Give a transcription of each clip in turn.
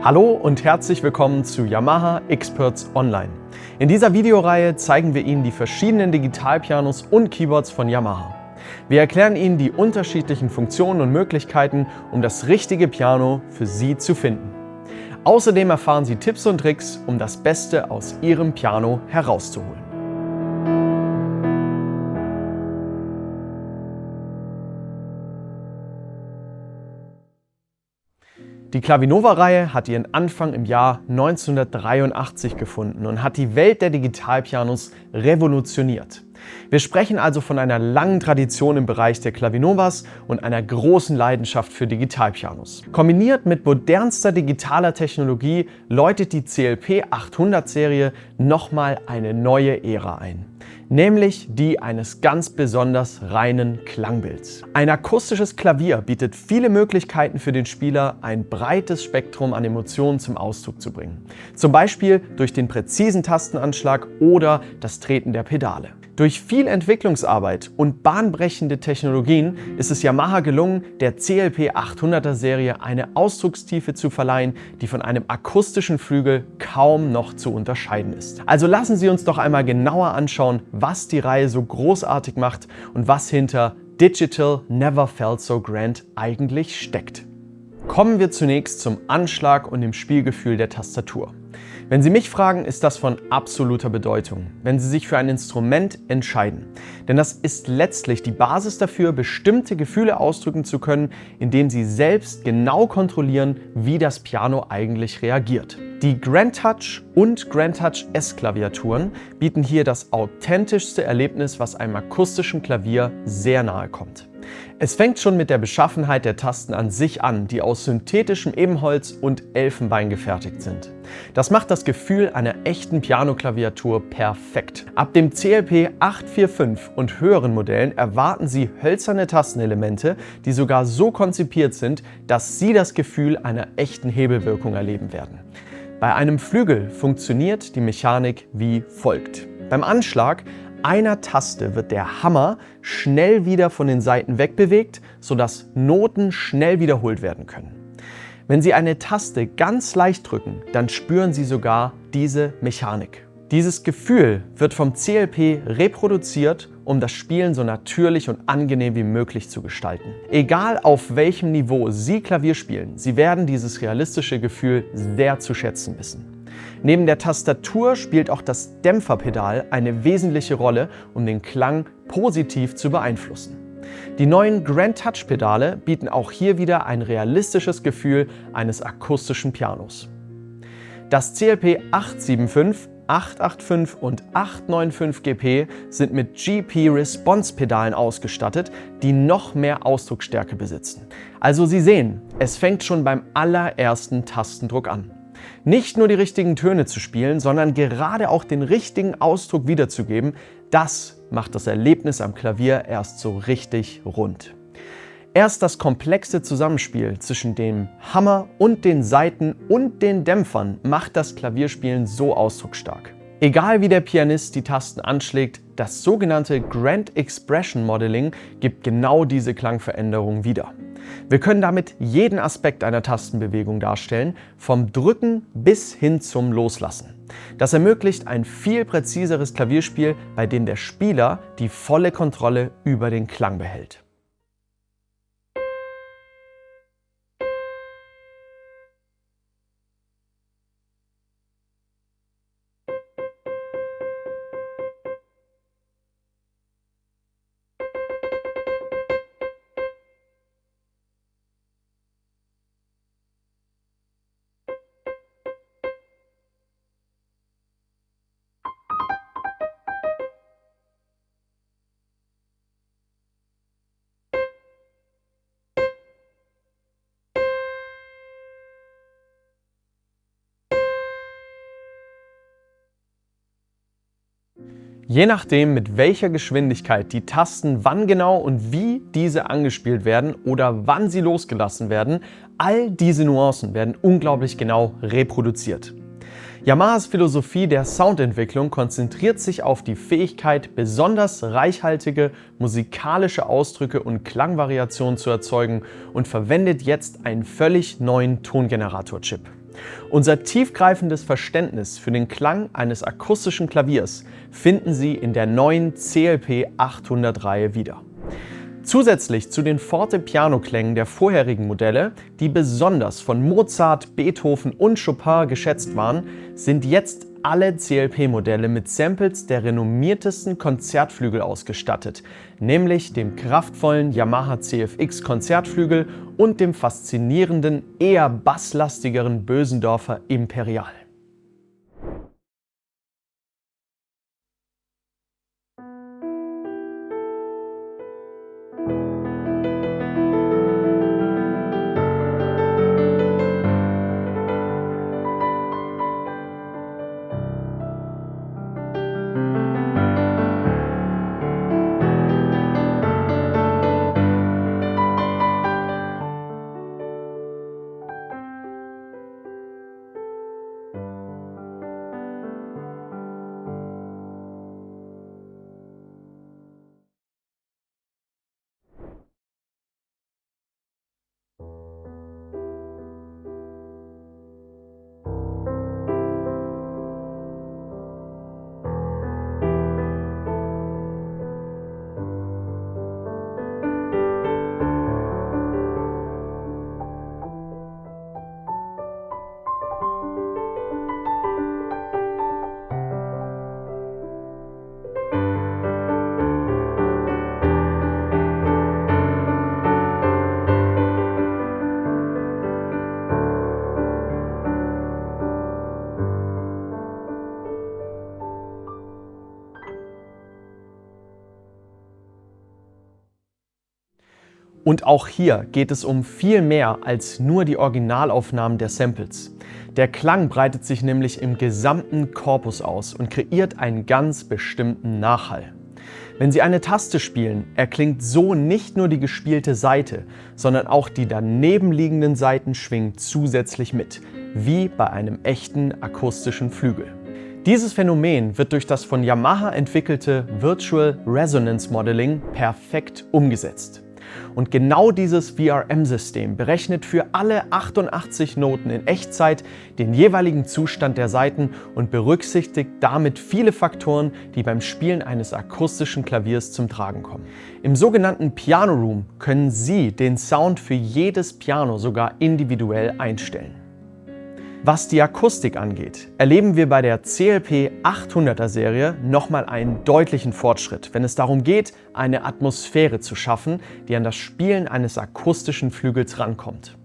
Hallo und herzlich willkommen zu Yamaha Experts Online. In dieser Videoreihe zeigen wir Ihnen die verschiedenen Digitalpianos und Keyboards von Yamaha. Wir erklären Ihnen die unterschiedlichen Funktionen und Möglichkeiten, um das richtige Piano für Sie zu finden. Außerdem erfahren Sie Tipps und Tricks, um das Beste aus Ihrem Piano herauszuholen. Die Clavinova-Reihe hat ihren Anfang im Jahr 1983 gefunden und hat die Welt der Digitalpianos revolutioniert. Wir sprechen also von einer langen Tradition im Bereich der Clavinovas und einer großen Leidenschaft für Digitalpianos. Kombiniert mit modernster digitaler Technologie läutet die CLP 800-Serie nochmal eine neue Ära ein. Nämlich die eines ganz besonders reinen Klangbilds. Ein akustisches Klavier bietet viele Möglichkeiten für den Spieler, ein breites Spektrum an Emotionen zum Ausdruck zu bringen. Zum Beispiel durch den präzisen Tastenanschlag oder das Treten der Pedale. Durch viel Entwicklungsarbeit und bahnbrechende Technologien ist es Yamaha gelungen, der CLP 800er Serie eine Ausdruckstiefe zu verleihen, die von einem akustischen Flügel kaum noch zu unterscheiden ist. Also lassen Sie uns doch einmal genauer anschauen, was die Reihe so großartig macht und was hinter Digital Never Felt So Grand eigentlich steckt. Kommen wir zunächst zum Anschlag und dem Spielgefühl der Tastatur. Wenn Sie mich fragen, ist das von absoluter Bedeutung, wenn Sie sich für ein Instrument entscheiden. Denn das ist letztlich die Basis dafür, bestimmte Gefühle ausdrücken zu können, indem Sie selbst genau kontrollieren, wie das Piano eigentlich reagiert. Die Grand Touch und Grand Touch S-Klaviaturen bieten hier das authentischste Erlebnis, was einem akustischen Klavier sehr nahe kommt. Es fängt schon mit der Beschaffenheit der Tasten an sich an, die aus synthetischem Ebenholz und Elfenbein gefertigt sind. Das macht das Gefühl einer echten Pianoklaviatur perfekt. Ab dem CLP 845 und höheren Modellen erwarten Sie hölzerne Tastenelemente, die sogar so konzipiert sind, dass Sie das Gefühl einer echten Hebelwirkung erleben werden. Bei einem Flügel funktioniert die Mechanik wie folgt. Beim Anschlag einer Taste wird der Hammer schnell wieder von den Saiten wegbewegt, sodass Noten schnell wiederholt werden können. Wenn Sie eine Taste ganz leicht drücken, dann spüren Sie sogar diese Mechanik. Dieses Gefühl wird vom CLP reproduziert, um das Spielen so natürlich und angenehm wie möglich zu gestalten. Egal auf welchem Niveau Sie Klavier spielen, Sie werden dieses realistische Gefühl sehr zu schätzen wissen. Neben der Tastatur spielt auch das Dämpferpedal eine wesentliche Rolle, um den Klang positiv zu beeinflussen. Die neuen Grand Touch Pedale bieten auch hier wieder ein realistisches Gefühl eines akustischen Pianos. Das CLP 875, 885 und 895 GP sind mit GP-Response-Pedalen ausgestattet, die noch mehr Ausdrucksstärke besitzen. Also Sie sehen, es fängt schon beim allerersten Tastendruck an. Nicht nur die richtigen Töne zu spielen, sondern gerade auch den richtigen Ausdruck wiederzugeben, das macht das Erlebnis am Klavier erst so richtig rund. Erst das komplexe Zusammenspiel zwischen dem Hammer und den Saiten und den Dämpfern macht das Klavierspielen so ausdrucksstark. Egal wie der Pianist die Tasten anschlägt, das sogenannte Grand Expression Modeling gibt genau diese Klangveränderung wieder. Wir können damit jeden Aspekt einer Tastenbewegung darstellen, vom Drücken bis hin zum Loslassen. Das ermöglicht ein viel präziseres Klavierspiel, bei dem der Spieler die volle Kontrolle über den Klang behält. Je nachdem, mit welcher Geschwindigkeit die Tasten wann genau und wie diese angespielt werden oder wann sie losgelassen werden, all diese Nuancen werden unglaublich genau reproduziert. Yamahas Philosophie der Soundentwicklung konzentriert sich auf die Fähigkeit, besonders reichhaltige musikalische Ausdrücke und Klangvariationen zu erzeugen und verwendet jetzt einen völlig neuen Tongenerator-Chip. Unser tiefgreifendes Verständnis für den Klang eines akustischen Klaviers finden Sie in der neuen CLP 800-Reihe wieder. Zusätzlich zu den Forte-Piano-Klängen der vorherigen Modelle, die besonders von Mozart, Beethoven und Chopin geschätzt waren, sind jetzt alle CLP-Modelle mit Samples der renommiertesten Konzertflügel ausgestattet, nämlich dem kraftvollen Yamaha CFX Konzertflügel und dem faszinierenden, eher basslastigeren Bösendorfer Imperial. Und auch hier geht es um viel mehr als nur die Originalaufnahmen der Samples. Der Klang breitet sich nämlich im gesamten Korpus aus und kreiert einen ganz bestimmten Nachhall. Wenn Sie eine Taste spielen, erklingt so nicht nur die gespielte Saite, sondern auch die daneben liegenden Saiten schwingen zusätzlich mit, wie bei einem echten akustischen Flügel. Dieses Phänomen wird durch das von Yamaha entwickelte Virtual Resonance Modeling perfekt umgesetzt. Und genau dieses VRM-System berechnet für alle 88 Noten in Echtzeit den jeweiligen Zustand der Saiten und berücksichtigt damit viele Faktoren, die beim Spielen eines akustischen Klaviers zum Tragen kommen. Im sogenannten Piano Room können Sie den Sound für jedes Piano sogar individuell einstellen. Was die Akustik angeht, erleben wir bei der CLP 800er Serie nochmal einen deutlichen Fortschritt, wenn es darum geht, eine Atmosphäre zu schaffen, die an das Spielen eines akustischen Flügels rankommt.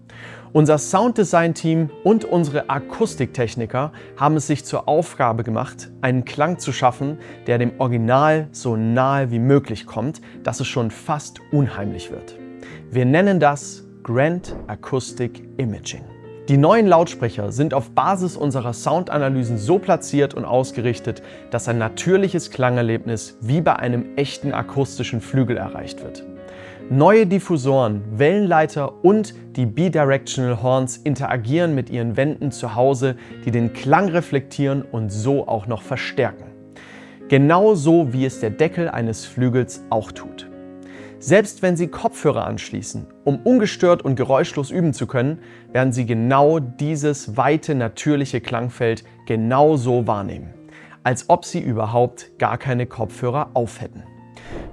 Unser Sounddesign-Team und unsere Akustiktechniker haben es sich zur Aufgabe gemacht, einen Klang zu schaffen, der dem Original so nahe wie möglich kommt, dass es schon fast unheimlich wird. Wir nennen das Grand Acoustic Imaging. Die neuen Lautsprecher sind auf Basis unserer Soundanalysen so platziert und ausgerichtet, dass ein natürliches Klangerlebnis wie bei einem echten akustischen Flügel erreicht wird. Neue Diffusoren, Wellenleiter und die Bidirectional Horns interagieren mit ihren Wänden zu Hause, die den Klang reflektieren und so auch noch verstärken. Genauso wie es der Deckel eines Flügels auch tut. Selbst wenn Sie Kopfhörer anschließen, um ungestört und geräuschlos üben zu können, werden Sie genau dieses weite, natürliche Klangfeld genauso wahrnehmen, als ob Sie überhaupt gar keine Kopfhörer auf hätten.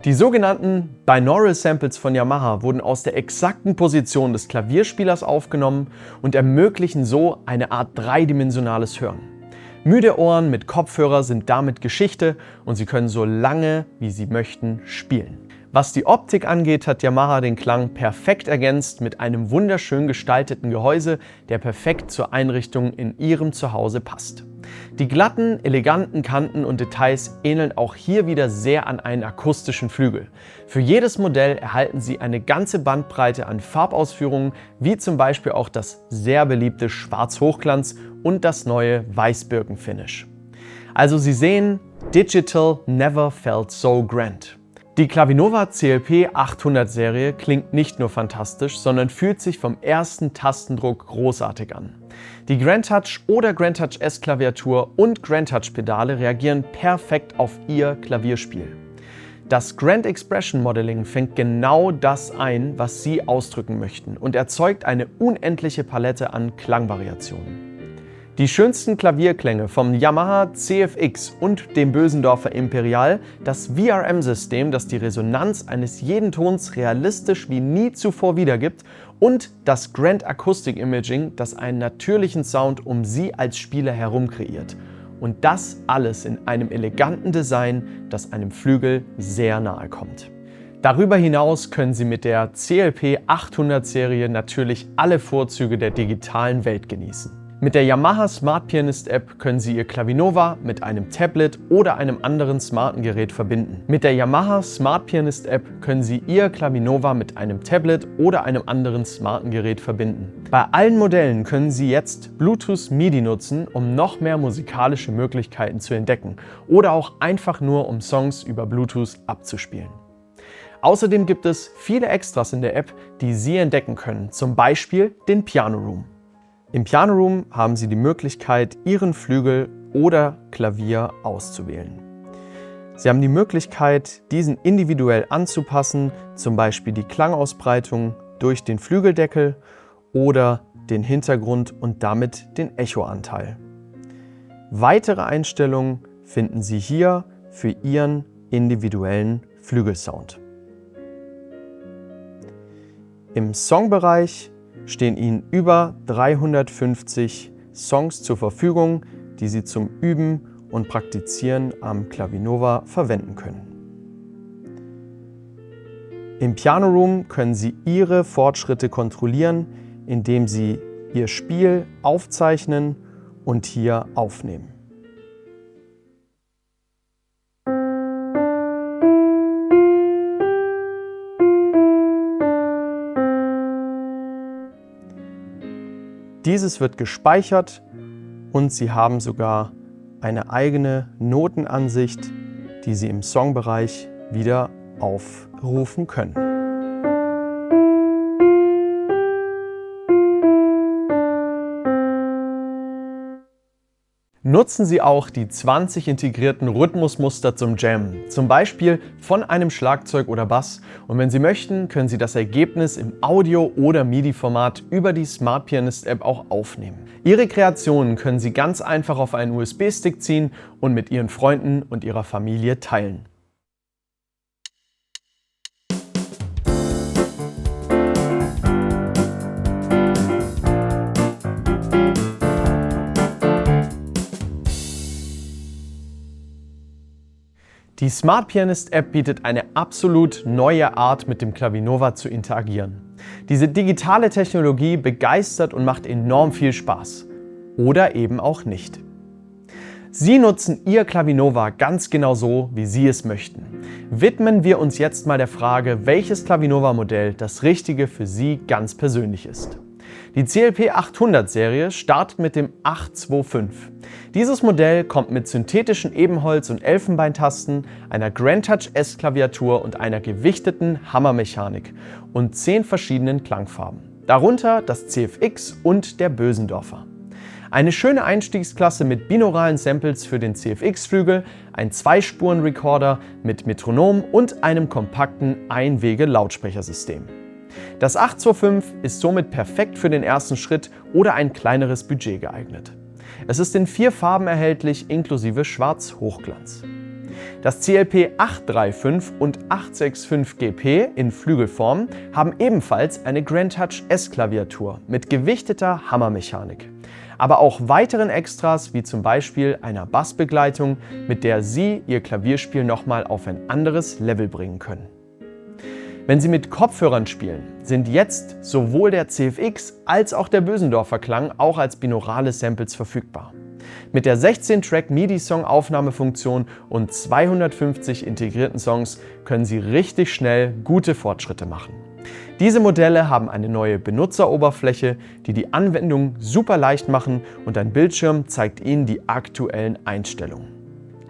Die sogenannten Binaural Samples von Yamaha wurden aus der exakten Position des Klavierspielers aufgenommen und ermöglichen so eine Art dreidimensionales Hören. Müde Ohren mit Kopfhörer sind damit Geschichte und Sie können so lange, wie Sie möchten, spielen. Was die Optik angeht, hat Yamaha den Klang perfekt ergänzt mit einem wunderschön gestalteten Gehäuse, der perfekt zur Einrichtung in Ihrem Zuhause passt. Die glatten, eleganten Kanten und Details ähneln auch hier wieder sehr an einen akustischen Flügel. Für jedes Modell erhalten Sie eine ganze Bandbreite an Farbausführungen, wie zum Beispiel auch das sehr beliebte Schwarz-Hochglanz und das neue Weiß-Birken-Finish. Also Sie sehen, Digital never felt so grand. Die Clavinova CLP 800 Serie klingt nicht nur fantastisch, sondern fühlt sich vom ersten Tastendruck großartig an. Die Grand Touch oder Grand Touch S Klaviatur und Grand Touch Pedale reagieren perfekt auf Ihr Klavierspiel. Das Grand Expression Modeling fängt genau das ein, was Sie ausdrücken möchten und erzeugt eine unendliche Palette an Klangvariationen. Die schönsten Klavierklänge vom Yamaha CFX und dem Bösendorfer Imperial, das VRM-System, das die Resonanz eines jeden Tons realistisch wie nie zuvor wiedergibt, und das Grand Acoustic Imaging, das einen natürlichen Sound um Sie als Spieler herum kreiert. Und das alles in einem eleganten Design, das einem Flügel sehr nahe kommt. Darüber hinaus können Sie mit der CLP 800 Serie natürlich alle Vorzüge der digitalen Welt genießen. Mit der Yamaha Smart Pianist App können Sie Ihr Clavinova mit einem Tablet oder einem anderen smarten Gerät verbinden. Mit der Yamaha Smart Pianist App können Sie Ihr Clavinova mit einem Tablet oder einem anderen smarten Gerät verbinden. Bei allen Modellen können Sie jetzt Bluetooth MIDI nutzen, um noch mehr musikalische Möglichkeiten zu entdecken oder auch einfach nur um Songs über Bluetooth abzuspielen. Außerdem gibt es viele Extras in der App, die Sie entdecken können, zum Beispiel den Piano Room. Im Piano Room haben Sie die Möglichkeit, Ihren Flügel oder Klavier auszuwählen. Sie haben die Möglichkeit, diesen individuell anzupassen, zum Beispiel die Klangausbreitung durch den Flügeldeckel oder den Hintergrund und damit den Echoanteil. Weitere Einstellungen finden Sie hier für Ihren individuellen Flügelsound. Im Songbereich stehen Ihnen über 350 Songs zur Verfügung, die Sie zum Üben und Praktizieren am Clavinova verwenden können. Im Piano Room können Sie Ihre Fortschritte kontrollieren, indem Sie Ihr Spiel aufzeichnen und hier aufnehmen. Dieses wird gespeichert und Sie haben sogar eine eigene Notenansicht, die Sie im Songbereich wieder aufrufen können. Nutzen Sie auch die 20 integrierten Rhythmusmuster zum Jammen, zum Beispiel von einem Schlagzeug oder Bass. Und wenn Sie möchten, können Sie das Ergebnis im Audio- oder MIDI-Format über die Smart Pianist App auch aufnehmen. Ihre Kreationen können Sie ganz einfach auf einen USB-Stick ziehen und mit Ihren Freunden und Ihrer Familie teilen. Die Smart Pianist App bietet eine absolut neue Art, mit dem Clavinova zu interagieren. Diese digitale Technologie begeistert und macht enorm viel Spaß. Oder eben auch nicht. Sie nutzen Ihr Clavinova ganz genau so, wie Sie es möchten. Widmen wir uns jetzt mal der Frage, welches Clavinova-Modell das richtige für Sie ganz persönlich ist. Die CLP 800 Serie startet mit dem 825. Dieses Modell kommt mit synthetischen Ebenholz- und Elfenbeintasten, einer Grand Touch S-Klaviatur und einer gewichteten Hammermechanik und 10 verschiedenen Klangfarben. Darunter das CFX und der Bösendorfer. Eine schöne Einstiegsklasse mit binauralen Samples für den CFX-Flügel, ein 2-Spuren-Recorder mit Metronom und einem kompakten Einwege-Lautsprechersystem. Das 825 ist somit perfekt für den ersten Schritt oder ein kleineres Budget geeignet. Es ist in 4 Farben erhältlich, inklusive Schwarz-Hochglanz. Das CLP 835 und 865 GP in Flügelform haben ebenfalls eine Grand Touch S-Klaviatur mit gewichteter Hammermechanik. Aber auch weiteren Extras wie zum Beispiel einer Bassbegleitung, mit der Sie Ihr Klavierspiel nochmal auf ein anderes Level bringen können. Wenn Sie mit Kopfhörern spielen, sind jetzt sowohl der CFX als auch der Bösendorfer Klang auch als binaurale Samples verfügbar. Mit der 16-Track MIDI-Song-Aufnahmefunktion und 250 integrierten Songs können Sie richtig schnell gute Fortschritte machen. Diese Modelle haben eine neue Benutzeroberfläche, die die Anwendung super leicht machen, und ein Bildschirm zeigt Ihnen die aktuellen Einstellungen.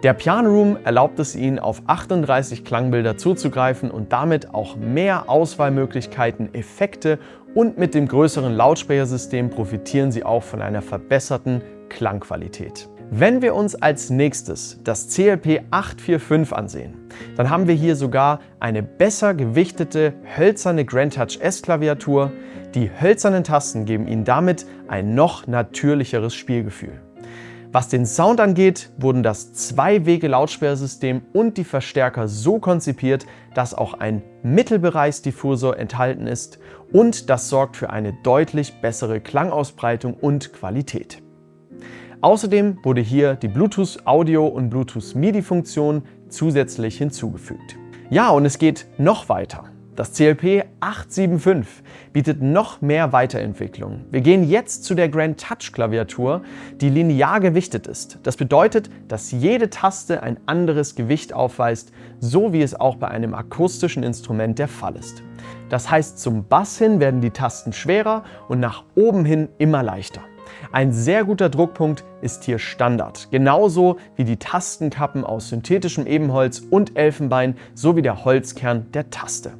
Der Piano Room erlaubt es Ihnen, auf 38 Klangbilder zuzugreifen und damit auch mehr Auswahlmöglichkeiten, Effekte, und mit dem größeren Lautsprechersystem profitieren Sie auch von einer verbesserten Klangqualität. Wenn wir uns als nächstes das CLP 845 ansehen, dann haben wir hier sogar eine besser gewichtete hölzerne Grand Touch S-Klaviatur, Die hölzernen Tasten geben Ihnen damit ein noch natürlicheres Spielgefühl. Was den Sound angeht, wurden das Zwei-Wege-Lautsprechersystem und die Verstärker so konzipiert, dass auch ein Mittelbereichsdiffusor enthalten ist und das sorgt für eine deutlich bessere Klangausbreitung und Qualität. Außerdem wurde hier die Bluetooth-Audio- und Bluetooth-MIDI-Funktion zusätzlich hinzugefügt. Ja, und es geht noch weiter. Das CLP 875 bietet noch mehr Weiterentwicklung. Wir gehen jetzt zu der Grand Touch Klaviatur, die linear gewichtet ist. Das bedeutet, dass jede Taste ein anderes Gewicht aufweist, so wie es auch bei einem akustischen Instrument der Fall ist. Das heißt, zum Bass hin werden die Tasten schwerer und nach oben hin immer leichter. Ein sehr guter Druckpunkt ist hier Standard, genauso wie die Tastenkappen aus synthetischem Ebenholz und Elfenbein sowie der Holzkern der Taste.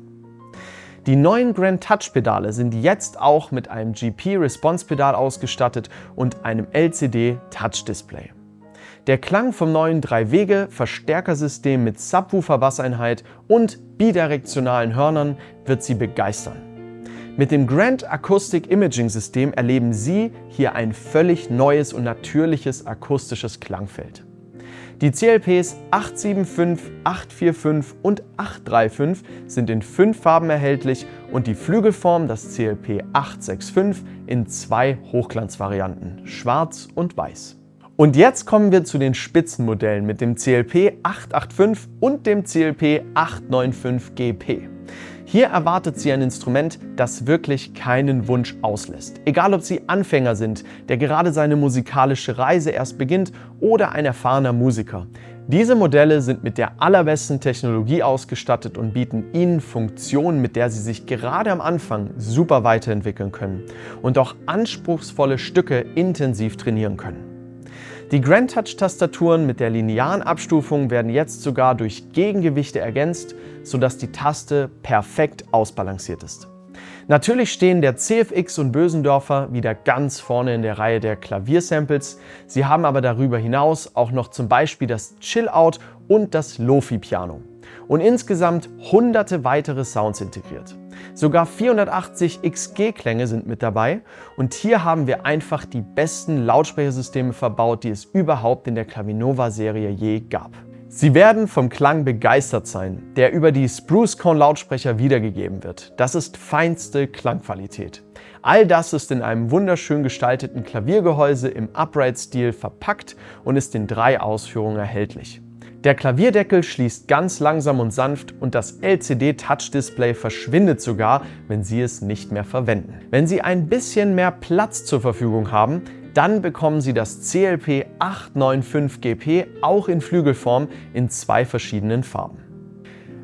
Die neuen Grand Touch Pedale sind jetzt auch mit einem GP-Response-Pedal ausgestattet und einem LCD-Touch-Display. Der Klang vom neuen 3-Wege-Verstärkersystem mit Subwoofer-Basseinheit und bidirektionalen Hörnern wird Sie begeistern. Mit dem Grand Acoustic Imaging System erleben Sie hier ein völlig neues und natürliches akustisches Klangfeld. Die CLPs 875, 845 und 835 sind in 5 Farben erhältlich und die Flügelform, das CLP 865, in 2 Hochglanzvarianten, schwarz und weiß. Und jetzt kommen wir zu den Spitzenmodellen mit dem CLP 885 und dem CLP 895 GP. Hier erwartet Sie ein Instrument, das wirklich keinen Wunsch auslässt. Egal ob Sie Anfänger sind, der gerade seine musikalische Reise erst beginnt oder ein erfahrener Musiker. Diese Modelle sind mit der allerbesten Technologie ausgestattet und bieten Ihnen Funktionen, mit der Sie sich gerade am Anfang super weiterentwickeln können und auch anspruchsvolle Stücke intensiv trainieren können. Die Grand Touch Tastaturen mit der linearen Abstufung werden jetzt sogar durch Gegengewichte ergänzt, sodass die Taste perfekt ausbalanciert ist. Natürlich stehen der CFX und Bösendorfer wieder ganz vorne in der Reihe der Klaviersamples. Sie haben aber darüber hinaus auch noch zum Beispiel das Chill-Out und das Lo-Fi-Piano. Und insgesamt hunderte weitere Sounds integriert. Sogar 480 XG-Klänge sind mit dabei und hier haben wir einfach die besten Lautsprechersysteme verbaut, die es überhaupt in der Clavinova-Serie je gab. Sie werden vom Klang begeistert sein, der über die Spruce-Cone-Lautsprecher wiedergegeben wird. Das ist feinste Klangqualität. All das ist in einem wunderschön gestalteten Klaviergehäuse im Upright-Stil verpackt und ist in 3 Ausführungen erhältlich. Der Klavierdeckel schließt ganz langsam und sanft und das LCD-Touch-Display verschwindet sogar, wenn Sie es nicht mehr verwenden. Wenn Sie ein bisschen mehr Platz zur Verfügung haben, dann bekommen Sie das CLP 895 GP auch in Flügelform in 2 verschiedenen Farben.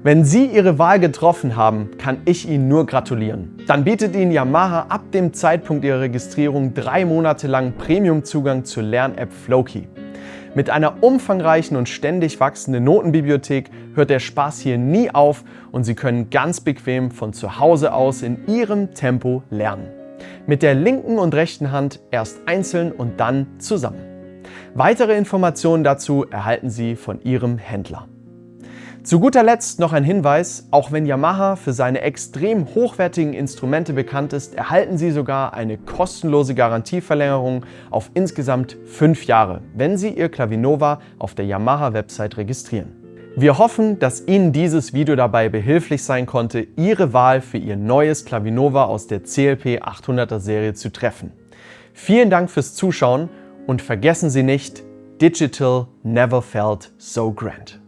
Wenn Sie Ihre Wahl getroffen haben, kann ich Ihnen nur gratulieren. Dann bietet Ihnen Yamaha ab dem Zeitpunkt Ihrer Registrierung 3 Monate lang Premium-Zugang zur Lern-App Floki. Mit einer umfangreichen und ständig wachsenden Notenbibliothek hört der Spaß hier nie auf und Sie können ganz bequem von zu Hause aus in Ihrem Tempo lernen. Mit der linken und rechten Hand erst einzeln und dann zusammen. Weitere Informationen dazu erhalten Sie von Ihrem Händler. Zu guter Letzt noch ein Hinweis: Auch wenn Yamaha für seine extrem hochwertigen Instrumente bekannt ist, erhalten Sie sogar eine kostenlose Garantieverlängerung auf insgesamt 5 Jahre, wenn Sie Ihr Clavinova auf der Yamaha-Website registrieren. Wir hoffen, dass Ihnen dieses Video dabei behilflich sein konnte, Ihre Wahl für Ihr neues Clavinova aus der CLP 800er Serie zu treffen. Vielen Dank fürs Zuschauen und vergessen Sie nicht: Digital never felt so grand.